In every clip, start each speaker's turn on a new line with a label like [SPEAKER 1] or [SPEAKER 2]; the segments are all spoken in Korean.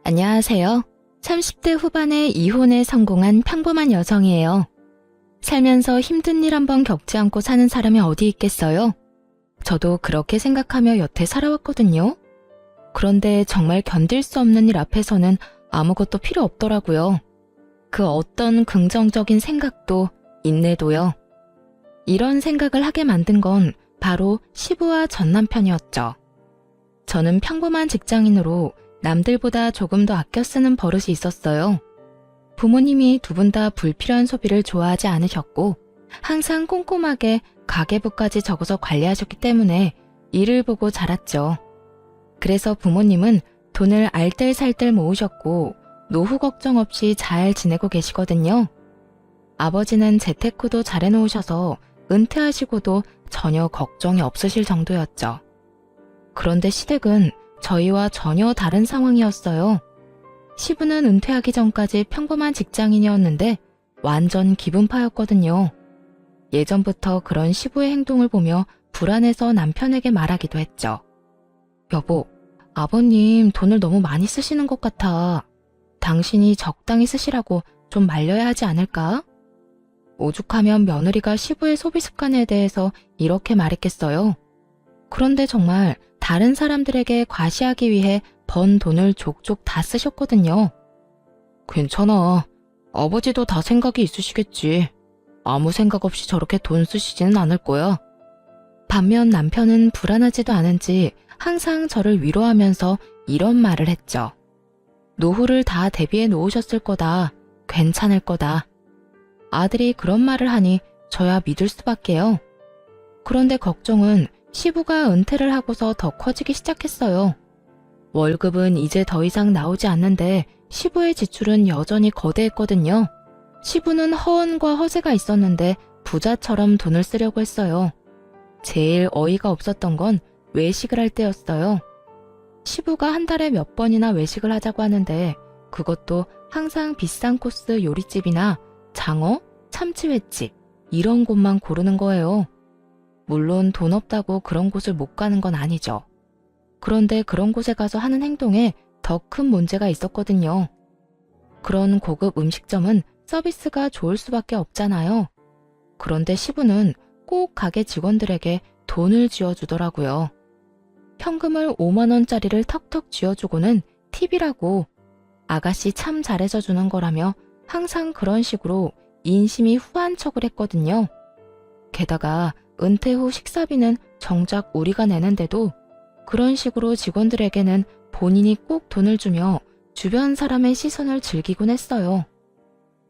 [SPEAKER 1] 안녕하세요. 30대 후반에 이혼에 성공한 평범한 여성이에요. 살면서 힘든 일 한번 겪지 않고 사는 사람이 어디 있겠어요? 저도 그렇게 생각하며 여태 살아왔거든요. 그런데 정말 견딜 수 없는 일 앞에서는 아무것도 필요 없더라고요. 그 어떤 긍정적인 생각도, 인내도요. 이런 생각을 하게 만든 건 바로 시부와 전 남편이었죠. 저는 평범한 직장인으로 남들보다 조금 더 아껴 쓰는 버릇이 있었어요. 부모님이 두 분 다 불필요한 소비를 좋아하지 않으셨고 항상 꼼꼼하게 가계부까지 적어서 관리하셨기 때문에 일을 보고 자랐죠. 그래서 부모님은 돈을 알뜰살뜰 모으셨고 노후 걱정 없이 잘 지내고 계시거든요. 아버지는 재테크도 잘 해놓으셔서 은퇴하시고도 전혀 걱정이 없으실 정도였죠. 그런데 시댁은 저희와 전혀 다른 상황이었어요. 시부는 은퇴하기 전까지 평범한 직장인이었는데 완전 기분파였거든요. 예전부터 그런 시부의 행동을 보며 불안해서 남편에게 말하기도 했죠. 여보, 아버님 돈을 너무 많이 쓰시는 것 같아. 당신이 적당히 쓰시라고 좀 말려야 하지 않을까? 오죽하면 며느리가 시부의 소비 습관에 대해서 이렇게 말했겠어요. 그런데 정말 다른 사람들에게 과시하기 위해 번 돈을 족족 다 쓰셨거든요. 괜찮아. 아버지도 다 생각이 있으시겠지. 아무 생각 없이 저렇게 돈 쓰시지는 않을 거야. 반면 남편은 불안하지도 않은지 항상 저를 위로하면서 이런 말을 했죠. 노후를 다 대비해 놓으셨을 거다. 괜찮을 거다. 아들이 그런 말을 하니 저야 믿을 수밖에요. 그런데 걱정은 시부가 은퇴를 하고서 더 커지기 시작했어요. 월급은 이제 더 이상 나오지 않는데 시부의 지출은 여전히 거대했거든요. 시부는 허언과 허세가 있었는데 부자처럼 돈을 쓰려고 했어요. 제일 어이가 없었던 건 외식을 할 때였어요. 시부가 한 달에 몇 번이나 외식을 하자고 하는데 그것도 항상 비싼 코스 요리집이나 장어, 참치횟집 이런 곳만 고르는 거예요. 물론 돈 없다고 그런 곳을 못 가는 건 아니죠. 그런데 그런 곳에 가서 하는 행동에 더 큰 문제가 있었거든요. 그런 고급 음식점은 서비스가 좋을 수밖에 없잖아요. 그런데 시부는 꼭 가게 직원들에게 돈을 쥐어주더라고요. 현금을 5만 원짜리를 턱턱 쥐어주고는 팁이라고 아가씨 참 잘해서 주는 거라며 항상 그런 식으로 인심이 후한 척을 했거든요. 게다가 은퇴 후 식사비는 정작 우리가 내는데도 그런 식으로 직원들에게는 본인이 꼭 돈을 주며 주변 사람의 시선을 즐기곤 했어요.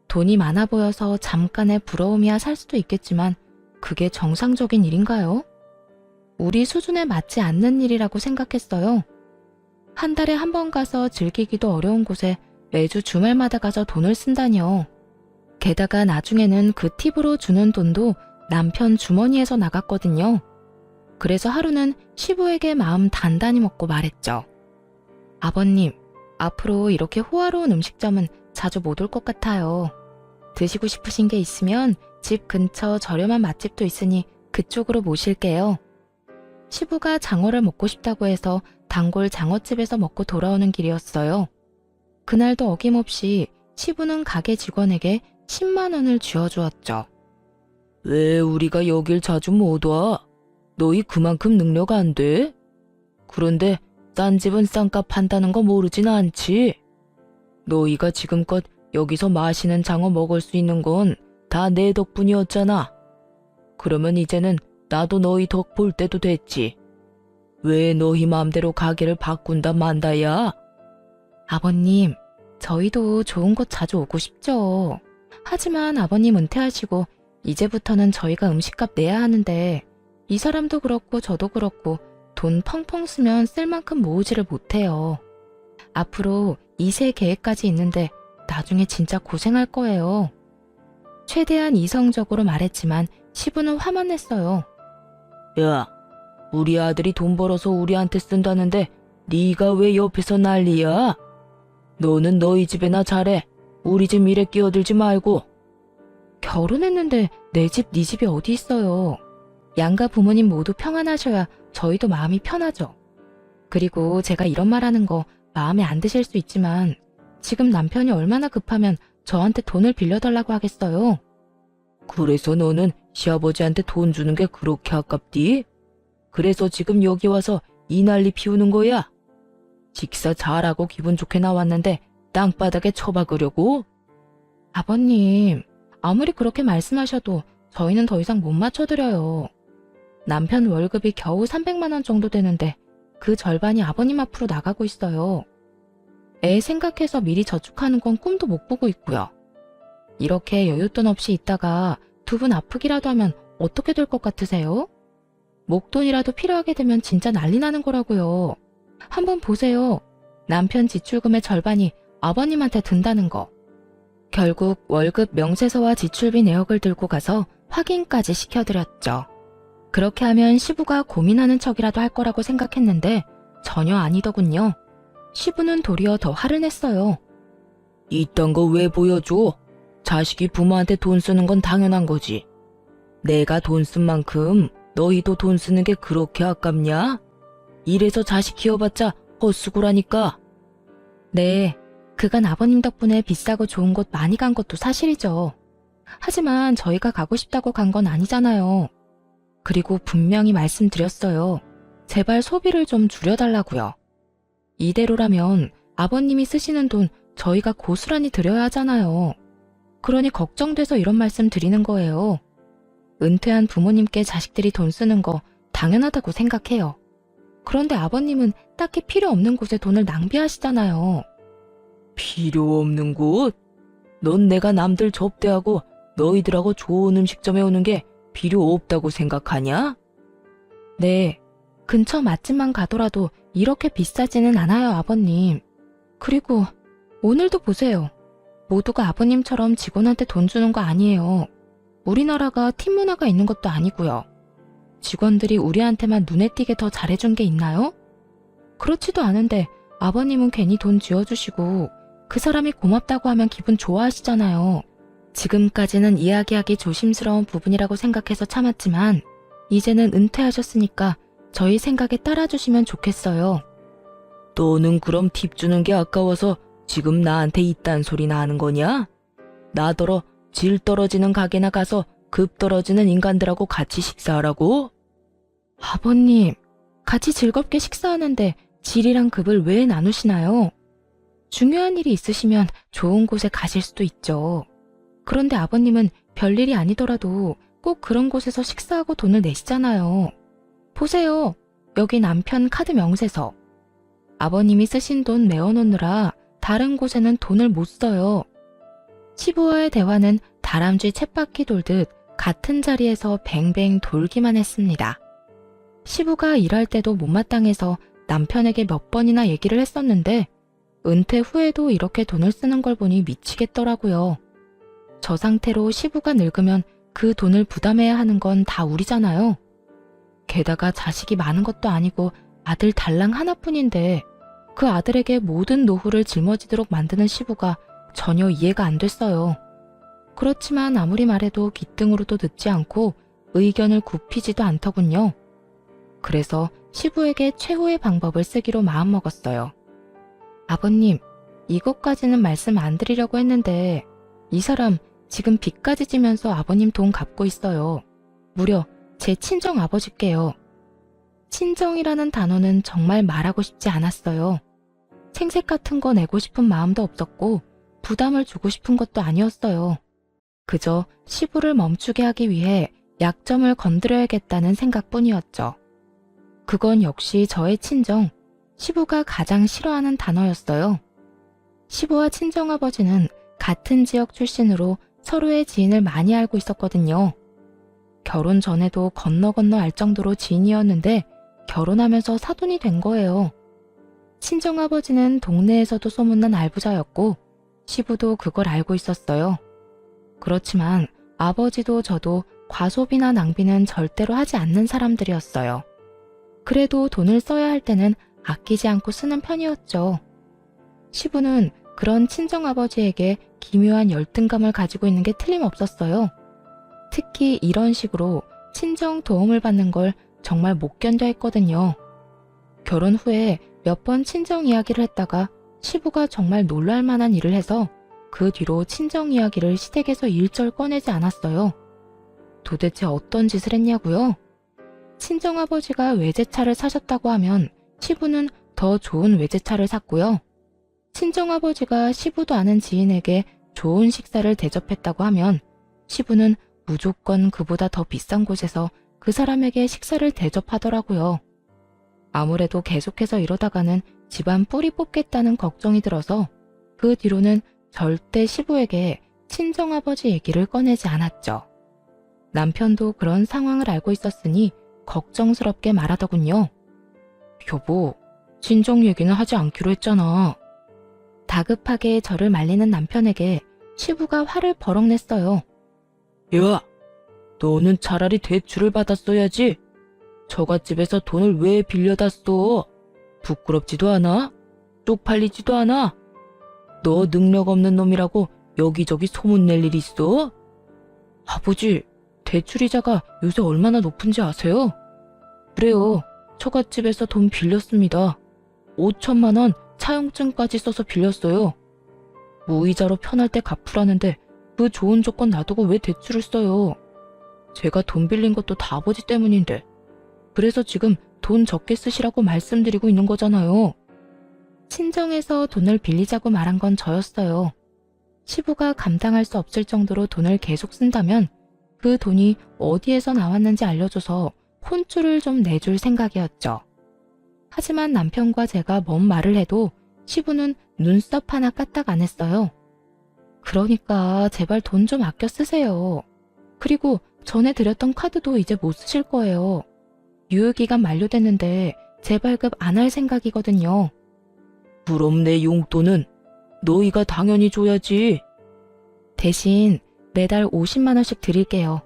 [SPEAKER 1] 돈이 많아 보여서 잠깐의 부러움이야 살 수도 있겠지만 그게 정상적인 일인가요? 우리 수준에 맞지 않는 일이라고 생각했어요. 한 달에 한 번 가서 즐기기도 어려운 곳에 매주 주말마다 가서 돈을 쓴다니요. 게다가 나중에는 그 팁으로 주는 돈도 남편 주머니에서 나갔거든요. 그래서 하루는 시부에게 마음 단단히 먹고 말했죠. 아버님, 앞으로 이렇게 호화로운 음식점은 자주 못 올 것 같아요. 드시고 싶으신 게 있으면 집 근처 저렴한 맛집도 있으니 그쪽으로 모실게요. 시부가 장어를 먹고 싶다고 해서 단골 장어집에서 먹고 돌아오는 길이었어요. 그날도 어김없이 시부는 가게 직원에게 10만 원을 쥐어주었죠. 왜 우리가 여길 자주 못 와? 너희 그만큼 능력 안 돼? 그런데 싼 집은 싼값 한다는 거 모르진 않지? 너희가 지금껏 여기서 맛있는 장어 먹을 수 있는 건 다 내 덕분이었잖아. 그러면 이제는 나도 너희 덕 볼 때도 됐지. 왜 너희 마음대로 가게를 바꾼다 만다야? 아버님, 저희도 좋은 곳 자주 오고 싶죠. 하지만 아버님 은퇴하시고 이제부터는 저희가 음식값 내야 하는데 이 사람도 그렇고 저도 그렇고 돈 펑펑 쓰면 쓸 만큼 모으지를 못해요. 앞으로 2세 계획까지 있는데 나중에 진짜 고생할 거예요. 최대한 이성적으로 말했지만 시부는 화만 냈어요. 야, 우리 아들이 돈 벌어서 우리한테 쓴다는데 네가 왜 옆에서 난리야? 너는 너희 집에나 잘해. 우리 집 일에 끼어들지 말고. 결혼했는데 내 집, 네 집이 어디 있어요. 양가 부모님 모두 평안하셔야 저희도 마음이 편하죠. 그리고 제가 이런 말하는 거 마음에 안 드실 수 있지만 지금 남편이 얼마나 급하면 저한테 돈을 빌려달라고 하겠어요?
[SPEAKER 2] 그래서 너는 시아버지한테 돈 주는 게 그렇게 아깝디? 그래서 지금 여기 와서 이 난리 피우는 거야? 식사 잘하고 기분 좋게 나왔는데 땅바닥에 처박으려고?
[SPEAKER 1] 아버님, 아무리 그렇게 말씀하셔도 저희는 더 이상 못 맞춰드려요. 남편 월급이 겨우 300만 원 정도 되는데 그 절반이 아버님 앞으로 나가고 있어요. 애 생각해서 미리 저축하는 건 꿈도 못 꾸고 있고요. 이렇게 여윳돈 없이 있다가 두 분 아프기라도 하면 어떻게 될 것 같으세요? 목돈이라도 필요하게 되면 진짜 난리 나는 거라고요. 한번 보세요. 남편 지출금의 절반이 아버님한테 든다는 거. 결국 월급 명세서와 지출비 내역을 들고 가서 확인까지 시켜드렸죠. 그렇게 하면 시부가 고민하는 척이라도 할 거라고 생각했는데 전혀 아니더군요. 시부는 도리어 더 화를 냈어요.
[SPEAKER 2] 이딴 거 왜 보여줘? 자식이 부모한테 돈 쓰는 건 당연한 거지. 내가 돈 쓴 만큼 너희도 돈 쓰는 게 그렇게 아깝냐? 이래서 자식 키워봤자 헛수고라니까.
[SPEAKER 1] 네, 그간 아버님 덕분에 비싸고 좋은 곳 많이 간 것도 사실이죠. 하지만 저희가 가고 싶다고 간 건 아니잖아요. 그리고 분명히 말씀드렸어요. 제발 소비를 좀 줄여달라고요. 이대로라면 아버님이 쓰시는 돈 저희가 고스란히 드려야 하잖아요. 그러니 걱정돼서 이런 말씀 드리는 거예요. 은퇴한 부모님께 자식들이 돈 쓰는 거 당연하다고 생각해요. 그런데 아버님은 딱히 필요 없는 곳에 돈을 낭비하시잖아요.
[SPEAKER 2] 필요 없는 곳? 넌 내가 남들 접대하고 너희들하고 좋은 음식점에 오는 게 필요 없다고 생각하냐?
[SPEAKER 1] 네, 근처 맛집만 가더라도 이렇게 비싸지는 않아요, 아버님. 그리고 오늘도 보세요. 모두가 아버님처럼 직원한테 돈 주는 거 아니에요. 우리나라가 팀 문화가 있는 것도 아니고요. 직원들이 우리한테만 눈에 띄게 더 잘해준 게 있나요? 그렇지도 않은데 아버님은 괜히 돈 쥐어주시고 그 사람이 고맙다고 하면 기분 좋아하시잖아요. 지금까지는 이야기하기 조심스러운 부분이라고 생각해서 참았지만 이제는 은퇴하셨으니까 저희 생각에 따라주시면 좋겠어요.
[SPEAKER 2] 너는 그럼 팁 주는 게 아까워서 지금 나한테 이딴 소리나 하는 거냐? 나더러 질 떨어지는 가게나 가서 급 떨어지는 인간들하고 같이 식사하라고?
[SPEAKER 1] 아버님, 같이 즐겁게 식사하는데 질이랑 급을 왜 나누시나요? 중요한 일이 있으시면 좋은 곳에 가실 수도 있죠. 그런데 아버님은 별일이 아니더라도 꼭 그런 곳에서 식사하고 돈을 내시잖아요. 보세요. 여기 남편 카드 명세서. 아버님이 쓰신 돈 메워놓느라 다른 곳에는 돈을 못 써요. 시부와의 대화는 다람쥐 쳇바퀴 돌듯 같은 자리에서 뱅뱅 돌기만 했습니다. 시부가 일할 때도 못마땅해서 남편에게 몇 번이나 얘기를 했었는데 은퇴 후에도 이렇게 돈을 쓰는 걸 보니 미치겠더라고요. 저 상태로 시부가 늙으면 그 돈을 부담해야 하는 건 다 우리잖아요. 게다가 자식이 많은 것도 아니고 아들 달랑 하나뿐인데 그 아들에게 모든 노후를 짊어지도록 만드는 시부가 전혀 이해가 안 됐어요. 그렇지만 아무리 말해도 귀등으로도 듣지 않고 의견을 굽히지도 않더군요. 그래서 시부에게 최후의 방법을 쓰기로 마음먹었어요. 아버님, 이것까지는 말씀 안 드리려고 했는데 이 사람 지금 빚까지 지면서 아버님 돈 갚고 있어요. 무려 제 친정 아버지께요. 친정이라는 단어는 정말 말하고 싶지 않았어요. 생색 같은 거 내고 싶은 마음도 없었고 부담을 주고 싶은 것도 아니었어요. 그저 시부를 멈추게 하기 위해 약점을 건드려야겠다는 생각뿐이었죠. 그건 역시 저의 친정, 시부가 가장 싫어하는 단어였어요. 시부와 친정아버지는 같은 지역 출신으로 서로의 지인을 많이 알고 있었거든요. 결혼 전에도 건너 알 정도로 지인이었는데 결혼하면서 사돈이 된 거예요. 친정아버지는 동네에서도 소문난 알부자였고 시부도 그걸 알고 있었어요. 그렇지만 아버지도 저도 과소비나 낭비는 절대로 하지 않는 사람들이었어요. 그래도 돈을 써야 할 때는 아끼지 않고 쓰는 편이었죠. 시부는 그런 친정아버지에게 기묘한 열등감을 가지고 있는 게 틀림없었어요. 특히 이런 식으로 친정 도움을 받는 걸 정말 못 견뎌 했거든요. 결혼 후에 몇 번 친정 이야기를 했다가 시부가 정말 놀랄 만한 일을 해서 그 뒤로 친정 이야기를 시댁에서 일절 꺼내지 않았어요. 도대체 어떤 짓을 했냐고요? 친정아버지가 외제차를 사셨다고 하면 시부는 더 좋은 외제차를 샀고요. 친정아버지가 시부도 아는 지인에게 좋은 식사를 대접했다고 하면 시부는 무조건 그보다 더 비싼 곳에서 그 사람에게 식사를 대접하더라고요. 아무래도 계속해서 이러다가는 집안 뿌리 뽑겠다는 걱정이 들어서 그 뒤로는 절대 시부에게 친정아버지 얘기를 꺼내지 않았죠. 남편도 그런 상황을 알고 있었으니 걱정스럽게 말하더군요. 여보, 친정 얘기는 하지 않기로 했잖아. 다급하게 저를 말리는 남편에게 시부가 화를 버럭 냈어요.
[SPEAKER 2] 야, 너는 차라리 대출을 받았어야지. 처갓집에서 돈을 왜 빌려다 써? 부끄럽지도 않아? 쪽팔리지도 않아? 너 능력 없는 놈이라고 여기저기 소문낼 일 있어? 아버지, 대출이자가 요새 얼마나 높은지 아세요? 그래요, 처갓집에서 돈 빌렸습니다. 5천만 원 차용증까지 써서 빌렸어요. 무이자로 편할 때 갚으라는데 그 좋은 조건 놔두고 왜 대출을 써요? 제가 돈 빌린 것도 다 아버지 때문인데. 그래서 지금 돈 적게 쓰시라고 말씀드리고 있는 거잖아요. 친정에서 돈을 빌리자고 말한 건 저였어요. 시부가 감당할 수 없을 정도로 돈을 계속 쓴다면 그 돈이 어디에서 나왔는지 알려줘서 혼쭐을 좀 내줄 생각이었죠. 하지만 남편과 제가 뭔 말을 해도 시부는 눈썹 하나 까딱 안 했어요. 그러니까 제발 돈 좀 아껴 쓰세요. 그리고 전에 드렸던 카드도 이제 못 쓰실 거예요. 유효기간 만료됐는데 재발급 안 할 생각이거든요. 그럼 내 용돈은 너희가 당연히 줘야지.
[SPEAKER 1] 대신 매달 50만 원씩 드릴게요.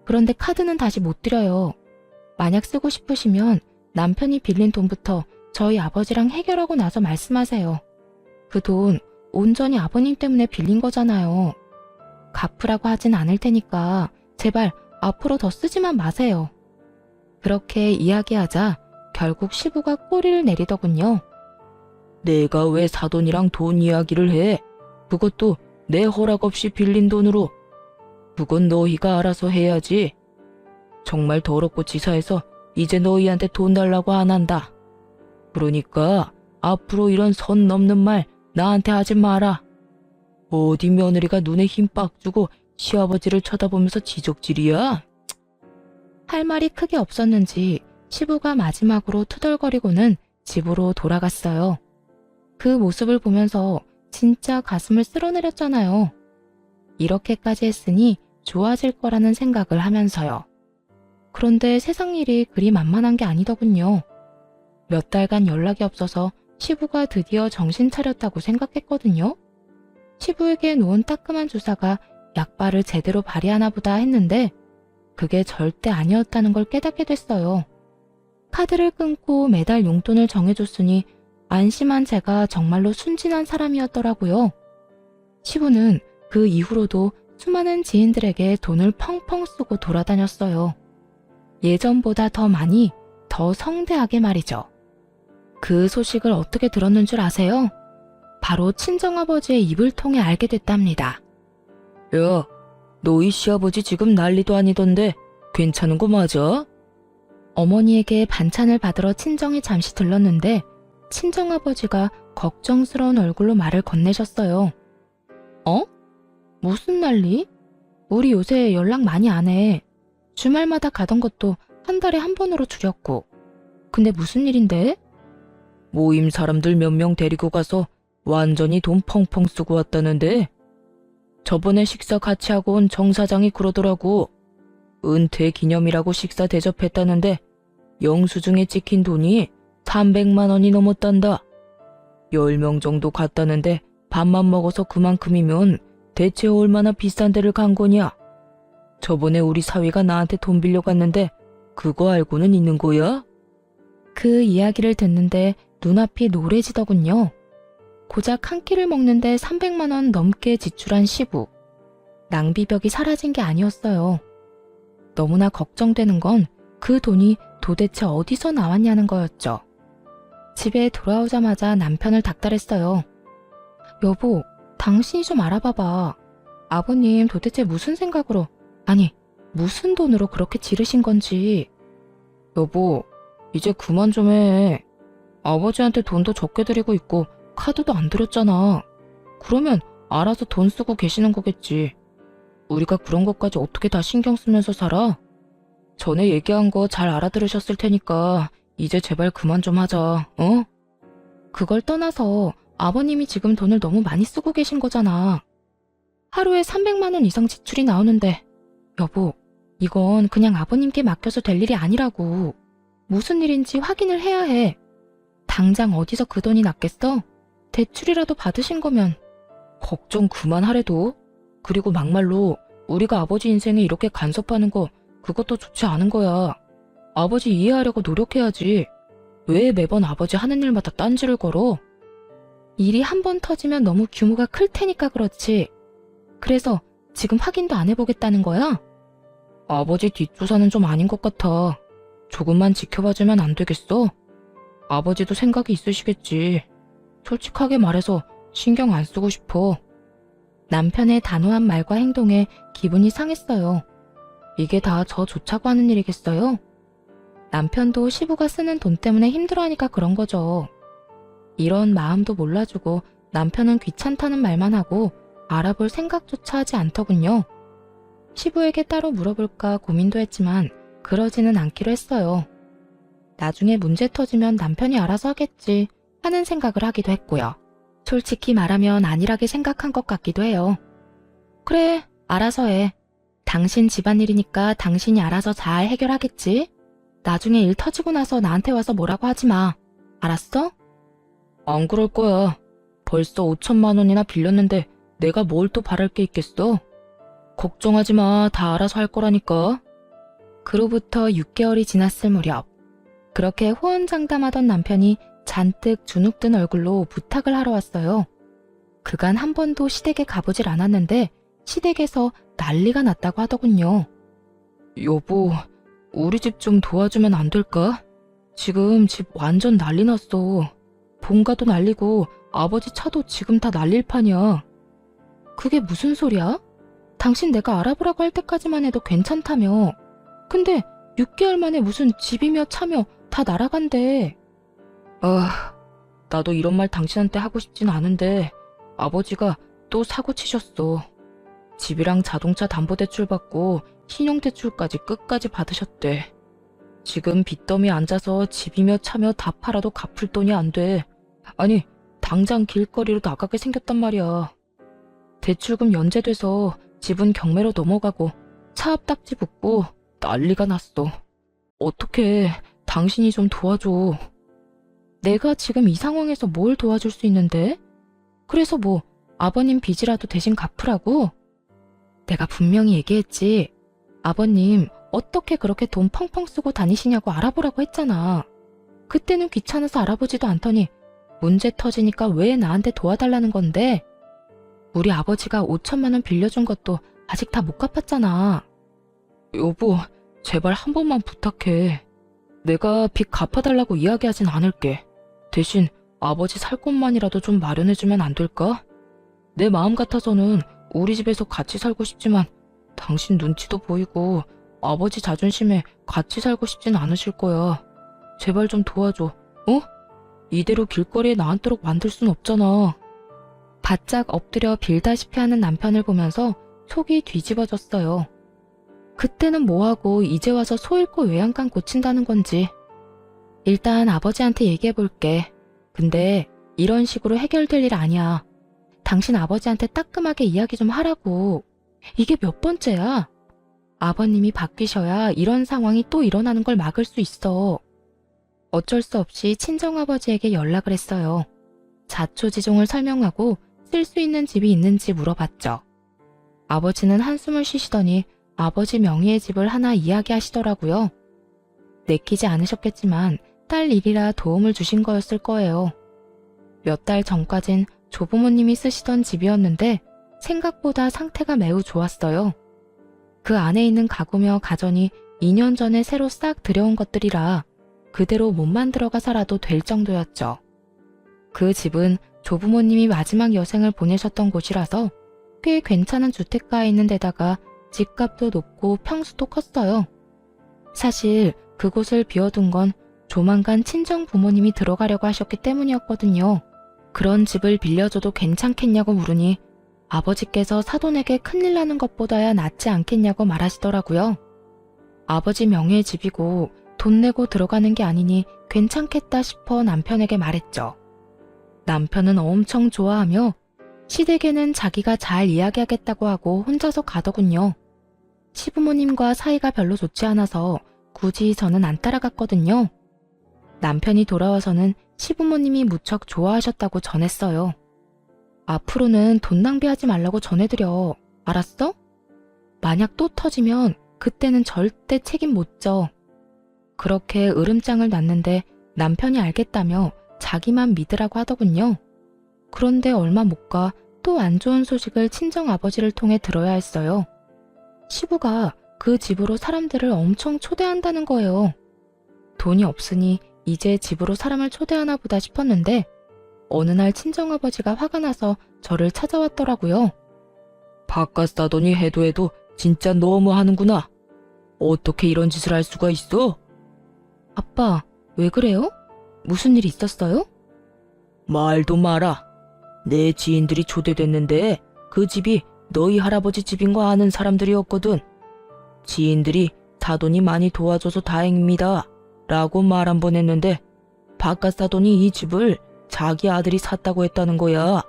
[SPEAKER 1] 그런데 카드는 다시 못 드려요. 만약 쓰고 싶으시면 남편이 빌린 돈부터 저희 아버지랑 해결하고 나서 말씀하세요. 그 돈 온전히 아버님 때문에 빌린 거잖아요. 갚으라고 하진 않을 테니까 제발 앞으로 더 쓰지만 마세요. 그렇게 이야기하자 결국 시부가 꼬리를 내리더군요.
[SPEAKER 2] 내가 왜 사돈이랑 돈 이야기를 해? 그것도 내 허락 없이 빌린 돈으로. 그건 너희가 알아서 해야지. 정말 더럽고 치사해서 이제 너희한테 돈 달라고 안 한다. 그러니까 앞으로 이런 선 넘는 말 나한테 하지 마라. 어디 며느리가 눈에 힘 빡 주고 시아버지를 쳐다보면서 지적질이야?
[SPEAKER 1] 할 말이 크게 없었는지 시부가 마지막으로 투덜거리고는 집으로 돌아갔어요. 그 모습을 보면서 진짜 가슴을 쓸어내렸잖아요. 이렇게까지 했으니 좋아질 거라는 생각을 하면서요. 그런데 세상 일이 그리 만만한 게 아니더군요. 몇 달간 연락이 없어서 시부가 드디어 정신 차렸다고 생각했거든요. 시부에게 놓은 따끔한 주사가 약발을 제대로 발휘하나 보다 했는데 그게 절대 아니었다는 걸 깨닫게 됐어요. 카드를 끊고 매달 용돈을 정해줬으니 안심한 제가 정말로 순진한 사람이었더라고요. 시부는 그 이후로도 수많은 지인들에게 돈을 펑펑 쓰고 돌아다녔어요. 예전보다 더 많이, 더 성대하게 말이죠. 그 소식을 어떻게 들었는 줄 아세요? 바로 친정아버지의 입을 통해 알게 됐답니다.
[SPEAKER 2] 야, 너희 시아버지 지금 난리도 아니던데 괜찮은 거 맞아?
[SPEAKER 1] 어머니에게 반찬을 받으러 친정에 잠시 들렀는데 친정아버지가 걱정스러운 얼굴로 말을 건네셨어요. 어? 무슨 난리? 우리 요새 연락 많이 안 해. 주말마다 가던 것도 한 달에 한 번으로 줄였고. 근데 무슨 일인데?
[SPEAKER 2] 모임 사람들 몇 명 데리고 가서 완전히 돈 펑펑 쓰고 왔다는데 저번에 식사 같이 하고 온 정 사장이 그러더라고. 은퇴 기념이라고 식사 대접했다는데 영수증에 찍힌 돈이 300만 원이 넘었단다. 10명 정도 갔다는데 밥만 먹어서 그만큼이면 대체 얼마나 비싼 데를 간 거냐? 저번에 우리 사위가 나한테 돈 빌려갔는데 그거 알고는 있는 거야?
[SPEAKER 1] 그 이야기를 듣는데 눈앞이 노래지더군요. 고작 한 끼를 먹는데 300만 원 넘게 지출한 시부. 낭비벽이 사라진 게 아니었어요. 너무나 걱정되는 건 그 돈이 도대체 어디서 나왔냐는 거였죠. 집에 돌아오자마자 남편을 닥달했어요. 여보, 당신이 좀 알아봐봐. 아버님 도대체 무슨 생각으로, 아니, 무슨 돈으로 그렇게 지르신 건지.
[SPEAKER 2] 여보, 이제 그만 좀 해. 아버지한테 돈도 적게 드리고 있고 카드도 안 드렸잖아. 그러면 알아서 돈 쓰고 계시는 거겠지. 우리가 그런 것까지 어떻게 다 신경 쓰면서 살아? 전에 얘기한 거 잘 알아들으셨을 테니까 이제 제발 그만 좀 하자, 어?
[SPEAKER 1] 그걸 떠나서 아버님이 지금 돈을 너무 많이 쓰고 계신 거잖아. 하루에 300만 원 이상 지출이 나오는데, 여보, 이건 그냥 아버님께 맡겨서 될 일이 아니라고. 무슨 일인지 확인을 해야 해. 당장 어디서 그 돈이 났겠어? 대출이라도 받으신 거면.
[SPEAKER 2] 걱정 그만하래도. 그리고 막말로 우리가 아버지 인생에 이렇게 간섭하는 거 그것도 좋지 않은 거야. 아버지 이해하려고 노력해야지. 왜 매번 아버지 하는 일마다 딴지를 걸어?
[SPEAKER 1] 일이 한 번 터지면 너무 규모가 클 테니까 그렇지. 그래서 지금 확인도 안 해보겠다는 거야?
[SPEAKER 2] 아버지 뒷조사는 좀 아닌 것 같아. 조금만 지켜봐주면 안 되겠어? 아버지도 생각이 있으시겠지. 솔직하게 말해서 신경 안 쓰고 싶어.
[SPEAKER 1] 남편의 단호한 말과 행동에 기분이 상했어요. 이게 다 저 좋자고 하는 일이겠어요? 남편도 시부가 쓰는 돈 때문에 힘들어하니까 그런 거죠. 이런 마음도 몰라주고 남편은 귀찮다는 말만 하고 알아볼 생각조차 하지 않더군요. 시부에게 따로 물어볼까 고민도 했지만 그러지는 않기로 했어요. 나중에 문제 터지면 남편이 알아서 하겠지 하는 생각을 하기도 했고요. 솔직히 말하면 안일하게 생각한 것 같기도 해요. 그래, 알아서 해. 당신 집안일이니까 당신이 알아서 잘 해결하겠지? 나중에 일 터지고 나서 나한테 와서 뭐라고 하지 마. 알았어?
[SPEAKER 2] 안 그럴 거야. 벌써 5천만 원이나 빌렸는데 내가 뭘 또 바랄 게 있겠어? 걱정하지 마. 다 알아서 할 거라니까.
[SPEAKER 1] 그로부터 6개월이 지났을 무렵, 그렇게 호언장담하던 남편이 잔뜩 주눅든 얼굴로 부탁을 하러 왔어요. 그간 한 번도 시댁에 가보질 않았는데 시댁에서 난리가 났다고 하더군요.
[SPEAKER 2] 여보, 우리 집 좀 도와주면 안 될까? 지금 집 완전 난리 났어. 본가도 난리고 아버지 차도 지금 다 난릴 판이야.
[SPEAKER 1] 그게 무슨 소리야? 당신 내가 알아보라고 할 때까지만 해도 괜찮다며. 근데 6개월 만에 무슨 집이며 차며 다 날아간대.
[SPEAKER 2] 아, 나도 이런 말 당신한테 하고 싶진 않은데 아버지가 또 사고 치셨어. 집이랑 자동차 담보대출 받고 신용대출까지 끝까지 받으셨대. 지금 빚더미에 앉아서 집이며 차며 다 팔아도 갚을 돈이 안 돼. 아니, 당장 길거리로 나가게 생겼단 말이야. 대출금 연재돼서 집은 경매로 넘어가고 차 앞 딱지 붙고 난리가 났어. 어떡해, 당신이 좀 도와줘.
[SPEAKER 1] 내가 지금 이 상황에서 뭘 도와줄 수 있는데? 그래서 뭐 아버님 빚이라도 대신 갚으라고? 내가 분명히 얘기했지. 아버님 어떻게 그렇게 돈 펑펑 쓰고 다니시냐고 알아보라고 했잖아. 그때는 귀찮아서 알아보지도 않더니 문제 터지니까 왜 나한테 도와달라는 건데? 우리 아버지가 5천만 원 빌려준 것도 아직 다 못 갚았잖아.
[SPEAKER 2] 여보, 제발 한 번만 부탁해. 내가 빚 갚아달라고 이야기하진 않을게. 대신 아버지 살 곳만이라도 좀 마련해주면 안 될까? 내 마음 같아서는 우리 집에서 같이 살고 싶지만 당신 눈치도 보이고 아버지 자존심에 같이 살고 싶진 않으실 거야. 제발 좀 도와줘, 어? 이대로 길거리에 나앉도록 만들 순 없잖아.
[SPEAKER 1] 바짝 엎드려 빌다시피 하는 남편을 보면서 속이 뒤집어졌어요. 그때는 뭐하고 이제 와서 소 잃고 외양간 고친다는 건지. 일단 아버지한테 얘기해볼게. 근데 이런 식으로 해결될 일 아니야. 당신 아버지한테 따끔하게 이야기 좀 하라고. 이게 몇 번째야? 아버님이 바뀌셔야 이런 상황이 또 일어나는 걸 막을 수 있어. 어쩔 수 없이 친정아버지에게 연락을 했어요. 자초지종을 설명하고 쓸 수 있는 집이 있는지 물어봤죠. 아버지는 한숨을 쉬시더니 아버지 명의의 집을 하나 이야기하시더라고요. 내키지 않으셨겠지만 딸 일이라 도움을 주신 거였을 거예요. 몇 달 전까진 조부모님이 쓰시던 집이었는데 생각보다 상태가 매우 좋았어요. 그 안에 있는 가구며 가전이 2년 전에 새로 싹 들여온 것들이라 그대로 몸만 들어가 살아도 될 정도였죠. 그 집은 조부모님이 마지막 여생을 보내셨던 곳이라서 꽤 괜찮은 주택가에 있는 데다가 집값도 높고 평수도 컸어요. 사실 그곳을 비워둔 건 조만간 친정 부모님이 들어가려고 하셨기 때문이었거든요. 그런 집을 빌려줘도 괜찮겠냐고 물으니 아버지께서 사돈에게 큰일 나는 것보다야 낫지 않겠냐고 말하시더라고요. 아버지 명의의 집이고 돈 내고 들어가는 게 아니니 괜찮겠다 싶어 남편에게 말했죠. 남편은 엄청 좋아하며 시댁에는 자기가 잘 이야기하겠다고 하고 혼자서 가더군요. 시부모님과 사이가 별로 좋지 않아서 굳이 저는 안 따라갔거든요. 남편이 돌아와서는 시부모님이 무척 좋아하셨다고 전했어요. 앞으로는 돈 낭비하지 말라고 전해드려. 알았어? 만약 또 터지면 그때는 절대 책임 못 져. 그렇게 으름장을 놨는데 남편이 알겠다며 자기만 믿으라고 하더군요. 그런데 얼마 못 가 또 안 좋은 소식을 친정 아버지를 통해 들어야 했어요. 시부가 그 집으로 사람들을 엄청 초대한다는 거예요. 돈이 없으니 이제 집으로 사람을 초대하나 보다 싶었는데 어느 날 친정아버지가 화가 나서 저를 찾아왔더라고요.
[SPEAKER 2] 바깥 사돈이 해도 진짜 너무 하는구나. 어떻게 이런 짓을 할 수가 있어?
[SPEAKER 1] 아빠, 왜 그래요? 무슨 일 있었어요?
[SPEAKER 2] 말도 마라. 내 지인들이 초대됐는데 그 집이 너희 할아버지 집인 거 아는 사람들이었거든. 지인들이 사돈이 많이 도와줘서 다행입니다. 라고 말 한 번 했는데 바깥 사돈이 이 집을 자기 아들이 샀다고 했다는 거야.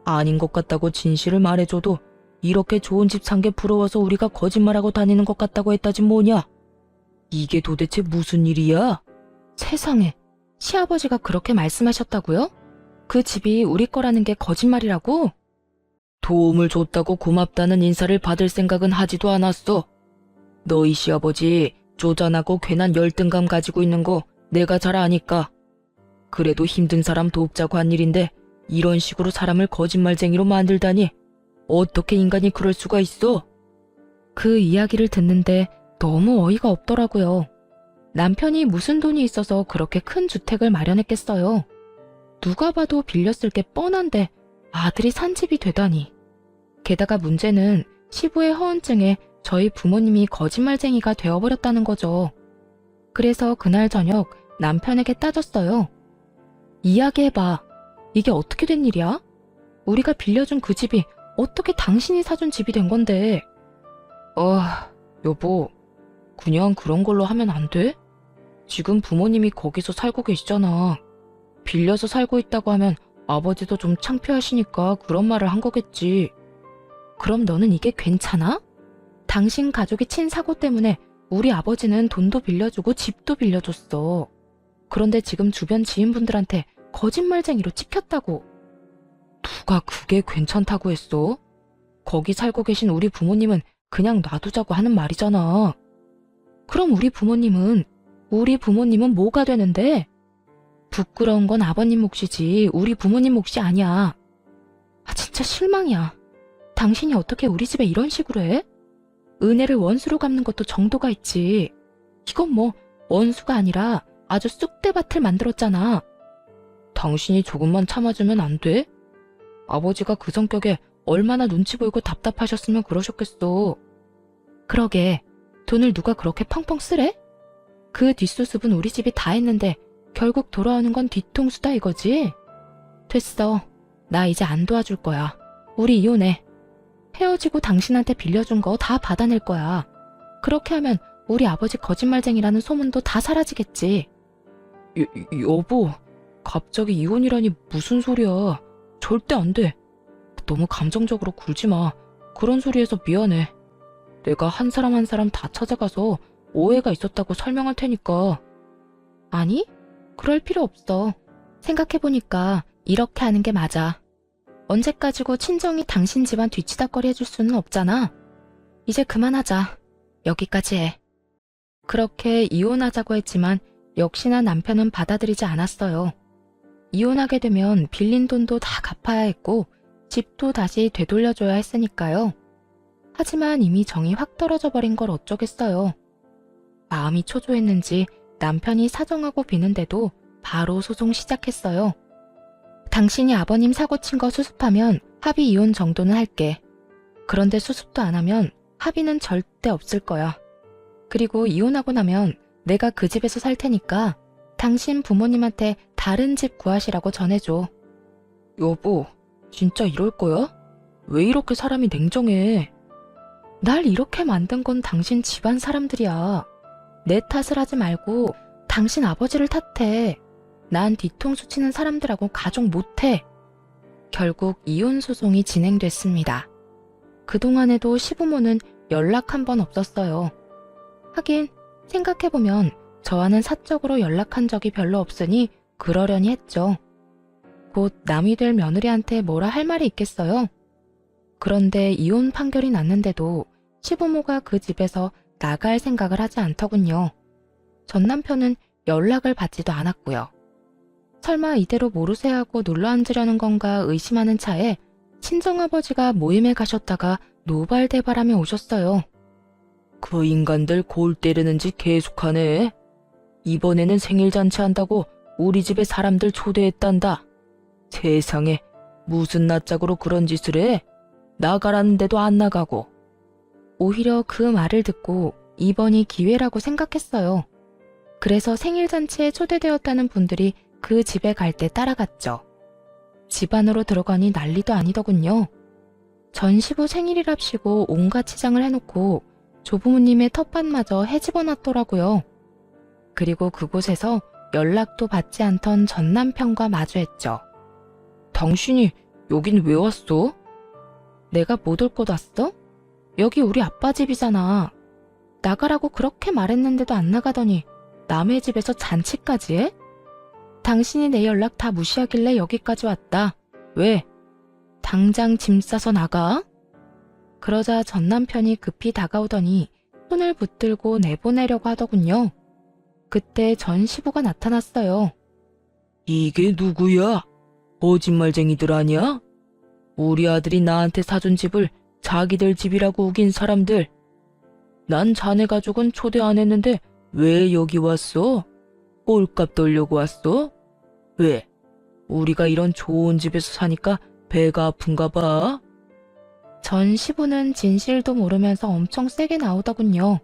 [SPEAKER 2] 아닌 것 같다고 진실을 말해줘도 이렇게 좋은 집 산 게 부러워서 우리가 거짓말하고 다니는 것 같다고 했다지 뭐냐. 이게 도대체 무슨 일이야?
[SPEAKER 1] 세상에, 시아버지가 그렇게 말씀하셨다고요? 그 집이 우리 거라는 게 거짓말이라고?
[SPEAKER 2] 도움을 줬다고 고맙다는 인사를 받을 생각은 하지도 않았어. 너희 시아버지 쪼잔하고 괜한 열등감 가지고 있는 거 내가 잘 아니까. 그래도 힘든 사람 돕자고 한 일인데 이런 식으로 사람을 거짓말쟁이로 만들다니. 어떻게 인간이 그럴 수가 있어?
[SPEAKER 1] 그 이야기를 듣는데 너무 어이가 없더라고요. 남편이 무슨 돈이 있어서 그렇게 큰 주택을 마련했겠어요. 누가 봐도 빌렸을 게 뻔한데 아들이 산 집이 되다니. 게다가 문제는 시부의 허언증에 저희 부모님이 거짓말쟁이가 되어버렸다는 거죠. 그래서 그날 저녁 남편에게 따졌어요. 이야기해봐. 이게 어떻게 된 일이야? 우리가 빌려준 그 집이 어떻게 당신이 사준 집이 된 건데?
[SPEAKER 2] 여보, 그냥 그런 걸로 하면 안 돼? 지금 부모님이 거기서 살고 계시잖아. 빌려서 살고 있다고 하면 아버지도 좀 창피하시니까 그런 말을 한 거겠지.
[SPEAKER 1] 그럼 너는 이게 괜찮아? 당신 가족이 친 사고 때문에 우리 아버지는 돈도 빌려주고 집도 빌려줬어. 그런데 지금 주변 지인분들한테 거짓말쟁이로 찍혔다고.
[SPEAKER 2] 누가 그게 괜찮다고 했어? 거기 살고 계신 우리 부모님은 그냥 놔두자고 하는 말이잖아.
[SPEAKER 1] 그럼 우리 부모님은 뭐가 되는데? 부끄러운 건 아버님 몫이지 우리 부모님 몫이 아니야. 진짜 실망이야. 당신이 어떻게 우리 집에 이런 식으로 해? 은혜를 원수로 갚는 것도 정도가 있지. 이건 뭐 원수가 아니라 아주 쑥대밭을 만들었잖아.
[SPEAKER 2] 당신이 조금만 참아주면 안 돼? 아버지가 그 성격에 얼마나 눈치 보이고 답답하셨으면 그러셨겠어.
[SPEAKER 1] 그러게, 돈을 누가 그렇게 펑펑 쓰래? 그 뒷수습은 우리 집이 다 했는데 결국 돌아오는 건 뒤통수다 이거지? 됐어. 나 이제 안 도와줄 거야. 우리 이혼해. 헤어지고 당신한테 빌려준 거 다 받아낼 거야. 그렇게 하면 우리 아버지 거짓말쟁이라는 소문도 다 사라지겠지.
[SPEAKER 2] 여보, 갑자기 이혼이라니 무슨 소리야. 절대 안 돼. 너무 감정적으로 굴지 마. 그런 소리해서 미안해. 내가 한 사람 한 사람 다 찾아가서 오해가 있었다고 설명할 테니까.
[SPEAKER 1] 아니, 그럴 필요 없어. 생각해보니까 이렇게 하는 게 맞아. 언제까지고 친정이 당신 집안 뒤치다꺼리 해줄 수는 없잖아. 이제 그만하자. 여기까지 해. 그렇게 이혼하자고 했지만 역시나 남편은 받아들이지 않았어요. 이혼하게 되면 빌린 돈도 다 갚아야 했고 집도 다시 되돌려줘야 했으니까요. 하지만 이미 정이 확 떨어져 버린 걸 어쩌겠어요. 마음이 초조했는지 남편이 사정하고 비는데도 바로 소송 시작했어요. 당신이 아버님 사고 친 거 수습하면 합의 이혼 정도는 할게. 그런데 수습도 안 하면 합의는 절대 없을 거야. 그리고 이혼하고 나면 내가 그 집에서 살 테니까 당신 부모님한테 다른 집 구하시라고 전해줘.
[SPEAKER 2] 여보, 진짜 이럴 거야? 왜 이렇게 사람이 냉정해?
[SPEAKER 1] 날 이렇게 만든 건 당신 집안 사람들이야. 내 탓을 하지 말고 당신 아버지를 탓해. 난 뒤통수 치는 사람들하고 가족 못해. 결국 이혼 소송이 진행됐습니다. 그동안에도 시부모는 연락 한 번 없었어요. 하긴 생각해보면 저와는 사적으로 연락한 적이 별로 없으니 그러려니 했죠. 곧 남이 될 며느리한테 뭐라 할 말이 있겠어요? 그런데 이혼 판결이 났는데도 시부모가 그 집에서 나갈 생각을 하지 않더군요. 전 남편은 연락을 받지도 않았고요. 설마 이대로 모르쇠하고 눌러앉으려는 건가 의심하는 차에 친정아버지가 모임에 가셨다가 노발대발하며 오셨어요.
[SPEAKER 2] 그 인간들 골 때리는 짓 계속하네. 이번에는 생일잔치 한다고 우리 집에 사람들 초대했단다. 세상에, 무슨 낯짝으로 그런 짓을 해? 나가라는데도 안 나가고.
[SPEAKER 1] 오히려 그 말을 듣고 이번이 기회라고 생각했어요. 그래서 생일잔치에 초대되었다는 분들이 그 집에 갈 때 따라갔죠. 집 안으로 들어가니 난리도 아니더군요. 전 시부 생일이랍시고 온갖 치장을 해놓고 조부모님의 텃밭마저 헤집어놨더라고요. 그리고 그곳에서 연락도 받지 않던 전 남편과 마주했죠.
[SPEAKER 2] 당신이 여긴 왜 왔어?
[SPEAKER 1] 내가 못 올 곳 왔어? 여기 우리 아빠 집이잖아. 나가라고 그렇게 말했는데도 안 나가더니 남의 집에서 잔치까지 해? 당신이 내 연락 다 무시하길래 여기까지 왔다. 왜? 당장 짐 싸서 나가? 그러자 전 남편이 급히 다가오더니 손을 붙들고 내보내려고 하더군요. 그때 전 시부가 나타났어요.
[SPEAKER 2] 이게 누구야? 거짓말쟁이들 아니야? 우리 아들이 나한테 사준 집을 자기들 집이라고 우긴 사람들. 난 자네 가족은 초대 안 했는데 왜 여기 왔어? 꼴값 돌려고 왔어? 왜? 우리가 이런 좋은 집에서 사니까 배가 아픈가 봐?
[SPEAKER 1] 전 시부는 진실도 모르면서 엄청 세게 나오더군요.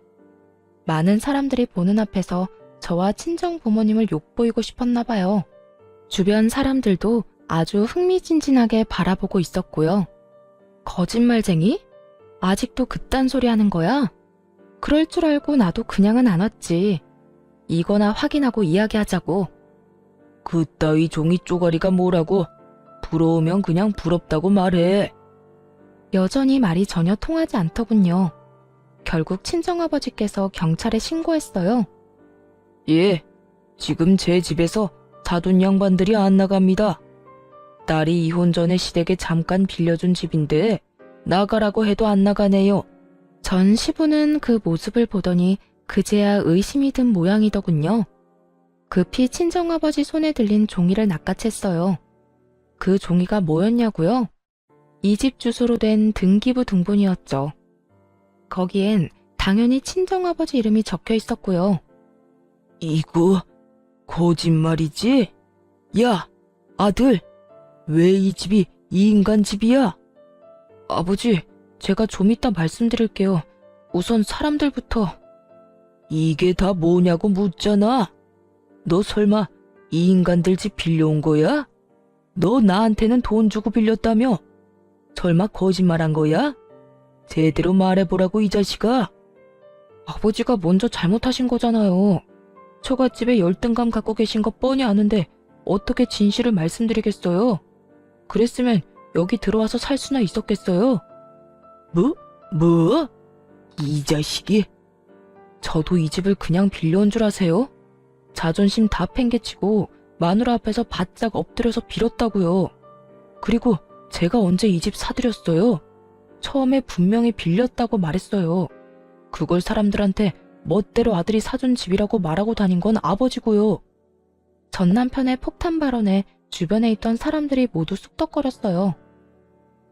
[SPEAKER 1] 많은 사람들이 보는 앞에서 저와 친정 부모님을 욕보이고 싶었나 봐요. 주변 사람들도 아주 흥미진진하게 바라보고 있었고요. 거짓말쟁이? 아직도 그딴 소리 하는 거야? 그럴 줄 알고 나도 그냥은 안 왔지. 이거나 확인하고 이야기하자고.
[SPEAKER 2] 그따위 종이 쪼가리가 뭐라고? 부러우면 그냥 부럽다고 말해.
[SPEAKER 1] 여전히 말이 전혀 통하지 않더군요. 결국 친정아버지께서 경찰에 신고했어요.
[SPEAKER 2] 예, 지금 제 집에서 사돈 양반들이 안 나갑니다. 딸이 이혼 전에 시댁에 잠깐 빌려준 집인데 나가라고 해도 안 나가네요.
[SPEAKER 1] 전 시부는 그 모습을 보더니 그제야 의심이 든 모양이더군요. 급히 친정아버지 손에 들린 종이를 낚아챘어요. 그 종이가 뭐였냐고요? 이 집 주소로 된 등기부 등본이었죠. 거기엔 당연히 친정아버지 이름이 적혀 있었고요.
[SPEAKER 2] 이거 거짓말이지? 야, 아들, 왜 이 집이 이 인간 집이야?
[SPEAKER 1] 아버지, 제가 좀 이따 말씀드릴게요. 우선 사람들부터.
[SPEAKER 2] 이게 다 뭐냐고 묻잖아. 너 설마 이 인간들 집 빌려온 거야? 너 나한테는 돈 주고 빌렸다며? 설마 거짓말한 거야? 제대로 말해보라고 이 자식아.
[SPEAKER 1] 아버지가 먼저 잘못하신 거잖아요. 처갓집에 열등감 갖고 계신 거 뻔히 아는데 어떻게 진실을 말씀드리겠어요? 그랬으면 여기 들어와서 살 수나 있었겠어요?
[SPEAKER 2] 뭐? 이 자식이?
[SPEAKER 1] 저도 이 집을 그냥 빌려온 줄 아세요? 자존심 다 팽개치고 마누라 앞에서 바짝 엎드려서 빌었다고요. 그리고 제가 언제 이 집 사드렸어요? 처음에 분명히 빌렸다고 말했어요. 그걸 사람들한테 멋대로 아들이 사준 집이라고 말하고 다닌 건 아버지고요. 전 남편의 폭탄 발언에 주변에 있던 사람들이 모두 쑥덕거렸어요.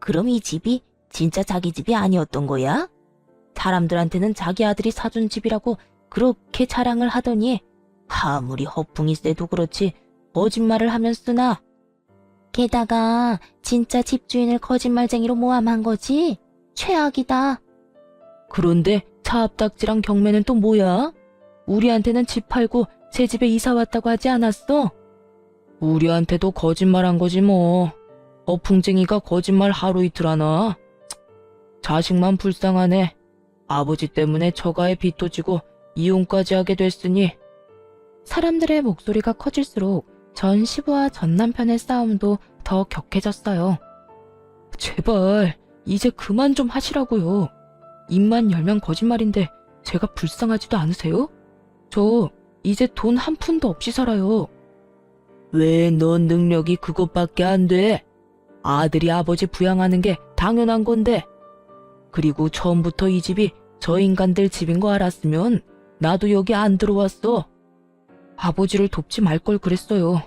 [SPEAKER 3] 그럼 이 집이 진짜 자기 집이 아니었던 거야? 사람들한테는 자기 아들이 사준 집이라고 그렇게 자랑을 하더니 아무리 허풍이 세도 그렇지 거짓말을 하면 쓰나? 게다가 진짜 집주인을 거짓말쟁이로 모함한 거지? 최악이다.
[SPEAKER 2] 그런데 차압딱지랑 경매는 또 뭐야? 우리한테는 집 팔고 새 집에 이사 왔다고 하지 않았어? 우리한테도 거짓말한 거지 뭐. 허풍쟁이가 거짓말 하루 이틀 하나? 자식만 불쌍하네. 아버지 때문에 처가에 빚도 지고 이혼까지 하게 됐으니.
[SPEAKER 1] 사람들의 목소리가 커질수록 전 시부와 전 남편의 싸움도 더 격해졌어요.
[SPEAKER 2] 제발 이제 그만 좀 하시라고요. 입만 열면 거짓말인데 제가 불쌍하지도 않으세요? 저 이제 돈 한 푼도 없이 살아요. 왜 넌 능력이 그것밖에 안 돼? 아들이 아버지 부양하는 게 당연한 건데. 그리고 처음부터 이 집이 저 인간들 집인 거 알았으면 나도 여기 안 들어왔어. 아버지를 돕지 말 걸 그랬어요.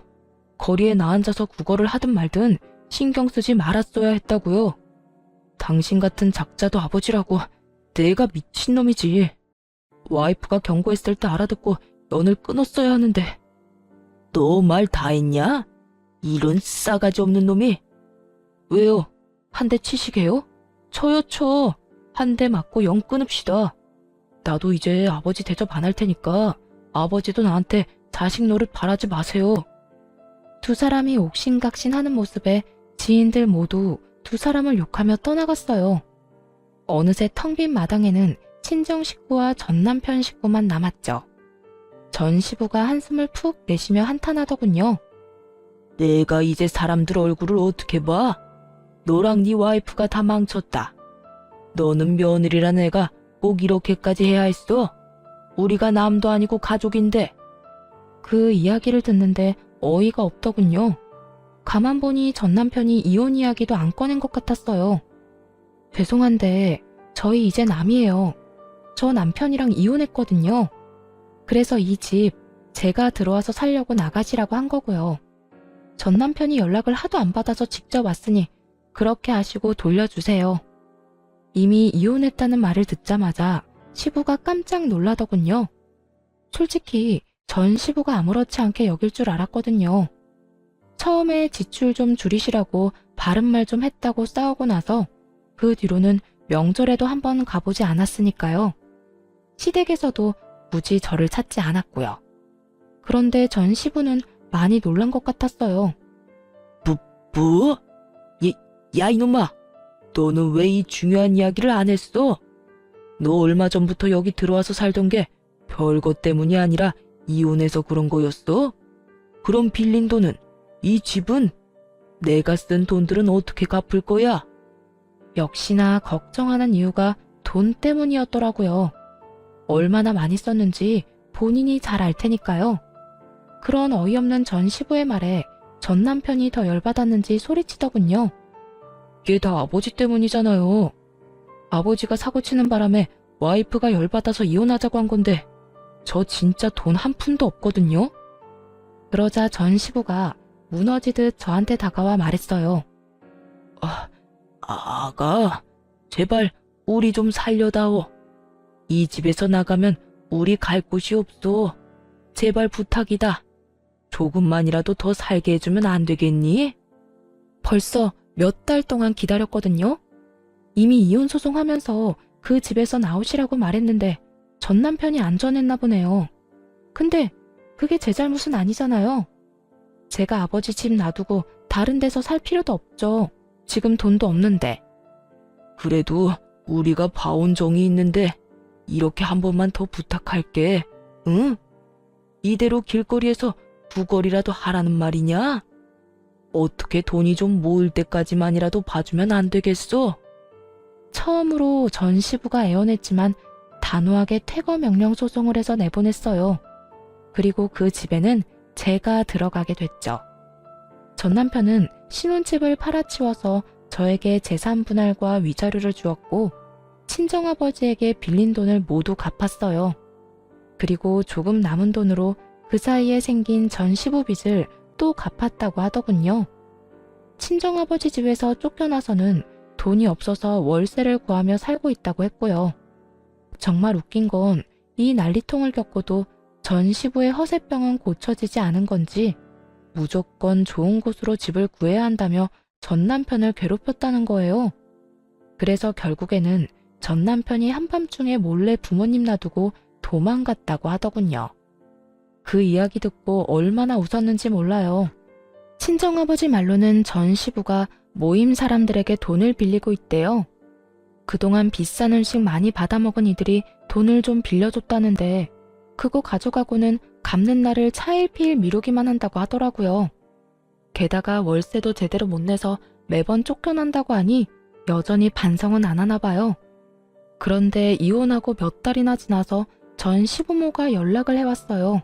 [SPEAKER 2] 거리에 나앉아서 구걸을 하든 말든 신경 쓰지 말았어야 했다고요. 당신 같은 작자도 아버지라고. 내가 미친놈이지. 와이프가 경고했을 때 알아듣고 연을 끊었어야 하는데. 너 말 다 했냐? 이런 싸가지 없는 놈이. 왜요? 한 대 치시게요? 쳐요 쳐. 한 대 맞고 영 끊읍시다. 나도 이제 아버지 대접 안 할 테니까 아버지도 나한테 자식 노릇 바라지 마세요.
[SPEAKER 1] 두 사람이 옥신각신하는 모습에 지인들 모두 두 사람을 욕하며 떠나갔어요. 어느새 텅 빈 마당에는 친정 식구와 전 남편 식구만 남았죠. 전 시부가 한숨을 푹 내쉬며 한탄하더군요.
[SPEAKER 2] 내가 이제 사람들 얼굴을 어떻게 봐? 너랑 네 와이프가 다 망쳤다. 너는 며느리란 애가 꼭 이렇게까지 해야 했어? 우리가 남도 아니고 가족인데.
[SPEAKER 1] 그 이야기를 듣는데 어이가 없더군요. 가만 보니 전 남편이 이혼 이야기도 안 꺼낸 것 같았어요. 죄송한데 저희 이제 남이에요. 저 남편이랑 이혼했거든요. 그래서 이 집 제가 들어와서 살려고 나가시라고 한 거고요. 전 남편이 연락을 하도 안 받아서 직접 왔으니 그렇게 하시고 돌려주세요. 이미 이혼했다는 말을 듣자마자 시부가 깜짝 놀라더군요. 솔직히 전 시부가 아무렇지 않게 여길 줄 알았거든요. 처음에 지출 좀 줄이시라고 바른말 좀 했다고 싸우고 나서 그 뒤로는 명절에도 한번 가보지 않았으니까요. 시댁에서도 굳이 저를 찾지 않았고요. 그런데 전 시부는 많이 놀란 것 같았어요.
[SPEAKER 2] 뭐? 야 이놈아, 너는 왜 이 중요한 이야기를 안 했어? 너 얼마 전부터 여기 들어와서 살던 게 별것 때문이 아니라 이혼해서 그런 거였어? 그럼 빌린 돈은, 이 집은, 내가 쓴 돈들은 어떻게 갚을 거야?
[SPEAKER 1] 역시나 걱정하는 이유가 돈 때문이었더라고요. 얼마나 많이 썼는지 본인이 잘 알 테니까요. 그런 어이없는 전 시부의 말에 전 남편이 더 열받았는지 소리치더군요.
[SPEAKER 2] 이게 다 아버지 때문이잖아요. 아버지가 사고치는 바람에 와이프가 열받아서 이혼하자고 한 건데 저 진짜 돈 한 푼도 없거든요.
[SPEAKER 1] 그러자 전 시부가 무너지듯 저한테 다가와 말했어요.
[SPEAKER 2] 아가, 제발 우리 좀 살려다오. 이 집에서 나가면 우리 갈 곳이 없어. 제발 부탁이다. 조금만이라도 더 살게 해주면 안 되겠니?
[SPEAKER 1] 벌써 몇 달 동안 기다렸거든요. 이미 이혼 소송하면서 그 집에서 나오시라고 말했는데 전 남편이 안 전했나 보네요. 근데 그게 제 잘못은 아니잖아요. 제가 아버지 집 놔두고 다른 데서 살 필요도 없죠. 지금 돈도 없는데.
[SPEAKER 2] 그래도 우리가 봐온 정이 있는데 이렇게 한 번만 더 부탁할게. 응? 이대로 길거리에서 구걸이라도 하라는 말이냐? 어떻게 돈이 좀 모을 때까지만이라도 봐주면 안 되겠어?
[SPEAKER 1] 처음으로 전 시부가 애원했지만 단호하게 퇴거 명령 소송을 해서 내보냈어요. 그리고 그 집에는 제가 들어가게 됐죠. 전 남편은 신혼집을 팔아치워서 저에게 재산 분할과 위자료를 주었고 친정아버지에게 빌린 돈을 모두 갚았어요. 그리고 조금 남은 돈으로 그 사이에 생긴 전 시부 빚을 또 갚았다고 하더군요. 친정아버지 집에서 쫓겨나서는 돈이 없어서 월세를 구하며 살고 있다고 했고요. 정말 웃긴 건 이 난리통을 겪고도 전 시부의 허세병은 고쳐지지 않은 건지 무조건 좋은 곳으로 집을 구해야 한다며 전 남편을 괴롭혔다는 거예요. 그래서 결국에는 전 남편이 한밤중에 몰래 부모님 놔두고 도망갔다고 하더군요. 그 이야기 듣고 얼마나 웃었는지 몰라요. 친정아버지 말로는 전 시부가 모임 사람들에게 돈을 빌리고 있대요. 그동안 비싼 음식 많이 받아먹은 이들이 돈을 좀 빌려줬다는데 그거 가져가고는 갚는 날을 차일피일 미루기만 한다고 하더라고요. 게다가 월세도 제대로 못 내서 매번 쫓겨난다고 하니 여전히 반성은 안 하나 봐요. 그런데 이혼하고 몇 달이나 지나서 전 시부모가 연락을 해왔어요.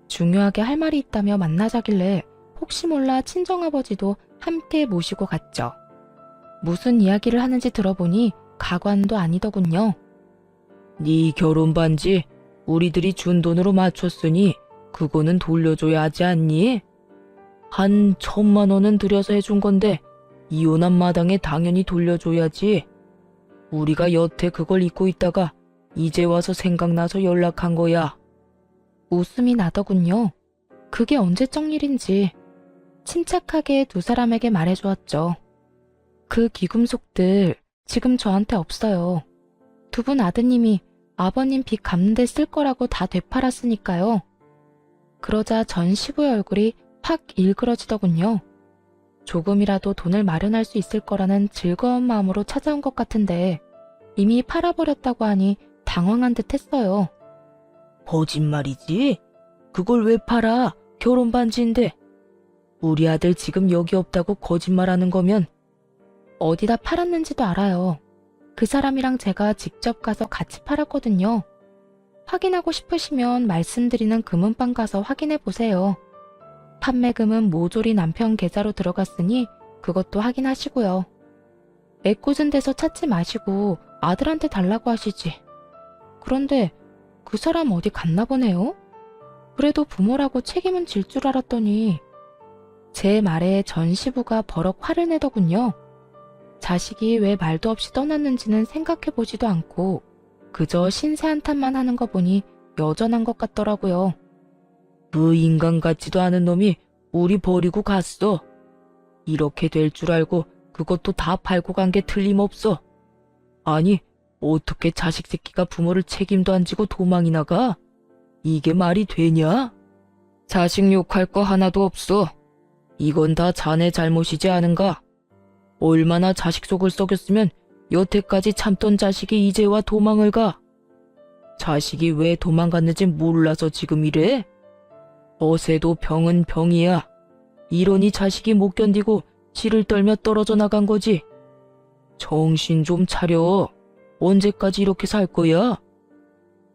[SPEAKER 1] 중요하게 할 말이 있다며 만나자길래 혹시 몰라 친정아버지도 함께 모시고 갔죠. 무슨 이야기를 하는지 들어보니 가관도 아니더군요.
[SPEAKER 2] 네 결혼 반지 우리들이 준 돈으로 맞췄으니 그거는 돌려줘야 하지 않니? 한 1,000만 원은 들여서 해준 건데 이혼한 마당에 당연히 돌려줘야지. 우리가 여태 그걸 잊고 있다가 이제 와서 생각나서 연락한 거야.
[SPEAKER 1] 웃음이 나더군요. 그게 언제적 일인지 침착하게 두 사람에게 말해주었죠. 그 귀금속들 지금 저한테 없어요. 두 분 아드님이 아버님 빚 갚는 데 쓸 거라고 다 되팔았으니까요. 그러자 전 시부의 얼굴이 확 일그러지더군요. 조금이라도 돈을 마련할 수 있을 거라는 즐거운 마음으로 찾아온 것 같은데 이미 팔아버렸다고 하니 당황한 듯 했어요.
[SPEAKER 2] 거짓말이지? 그걸 왜 팔아? 결혼 반지인데. 우리 아들 지금 여기 없다고 거짓말하는 거면
[SPEAKER 1] 어디다 팔았는지도 알아요. 그 사람이랑 제가 직접 가서 같이 팔았거든요. 확인하고 싶으시면 말씀드리는 금은방 가서 확인해 보세요. 판매금은 모조리 남편 계좌로 들어갔으니 그것도 확인하시고요. 애꿎은 데서 찾지 마시고 아들한테 달라고 하시지. 그런데 그 사람 어디 갔나 보네요? 그래도 부모라고 책임은 질 줄 알았더니 제 말에 전 시부가 버럭 화를 내더군요. 자식이 왜 말도 없이 떠났는지는 생각해보지도 않고 그저 신세 한탄만 하는 거 보니 여전한 것 같더라고요.
[SPEAKER 2] 그 인간 같지도 않은 놈이 우리 버리고 갔어. 이렇게 될 줄 알고 그것도 다 팔고 간 게 틀림없어. 아니, 어떻게 자식 새끼가 부모를 책임도 안 지고 도망이 나가? 이게 말이 되냐? 자식 욕할 거 하나도 없어. 이건 다 자네 잘못이지 않은가? 얼마나 자식 속을 썩였으면 여태까지 참던 자식이 이제 와 도망을 가? 자식이 왜 도망갔는지 몰라서 지금 이래? 어세도 병은 병이야. 이러니 자식이 못 견디고 치를 떨며 떨어져 나간 거지. 정신 좀 차려. 언제까지 이렇게 살 거야?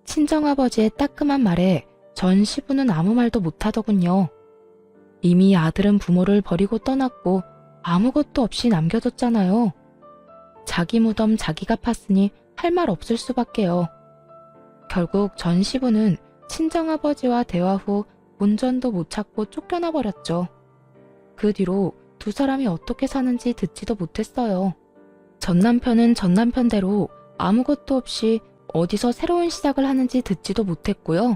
[SPEAKER 1] 친정아버지의 따끔한 말에 전 시부는 아무 말도 못하더군요. 이미 아들은 부모를 버리고 떠났고 아무것도 없이 남겨뒀잖아요. 자기 무덤 자기가 팠으니 할 말 없을 수밖에요. 결국 전 시부는 친정아버지와 대화 후 본전도 못 찾고 쫓겨나 버렸죠. 그 뒤로 두 사람이 어떻게 사는지 듣지도 못했어요. 전 남편은 전 남편대로 아무것도 없이 어디서 새로운 시작을 하는지 듣지도 못했고요.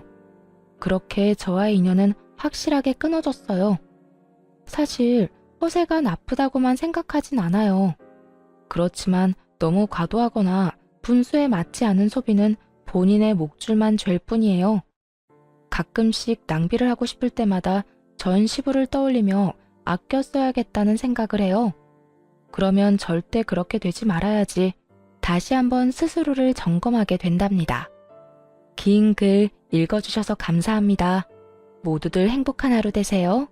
[SPEAKER 1] 그렇게 저와의 인연은 확실하게 끊어졌어요. 사실 허세가 나쁘다고만 생각하진 않아요. 그렇지만 너무 과도하거나 분수에 맞지 않은 소비는 본인의 목줄만 죄일 뿐이에요. 가끔씩 낭비를 하고 싶을 때마다 전 시부를 떠올리며 아껴 써야겠다는 생각을 해요. 그러면 절대 그렇게 되지 말아야지 다시 한번 스스로를 점검하게 된답니다. 긴 글 읽어주셔서 감사합니다. 모두들 행복한 하루 되세요.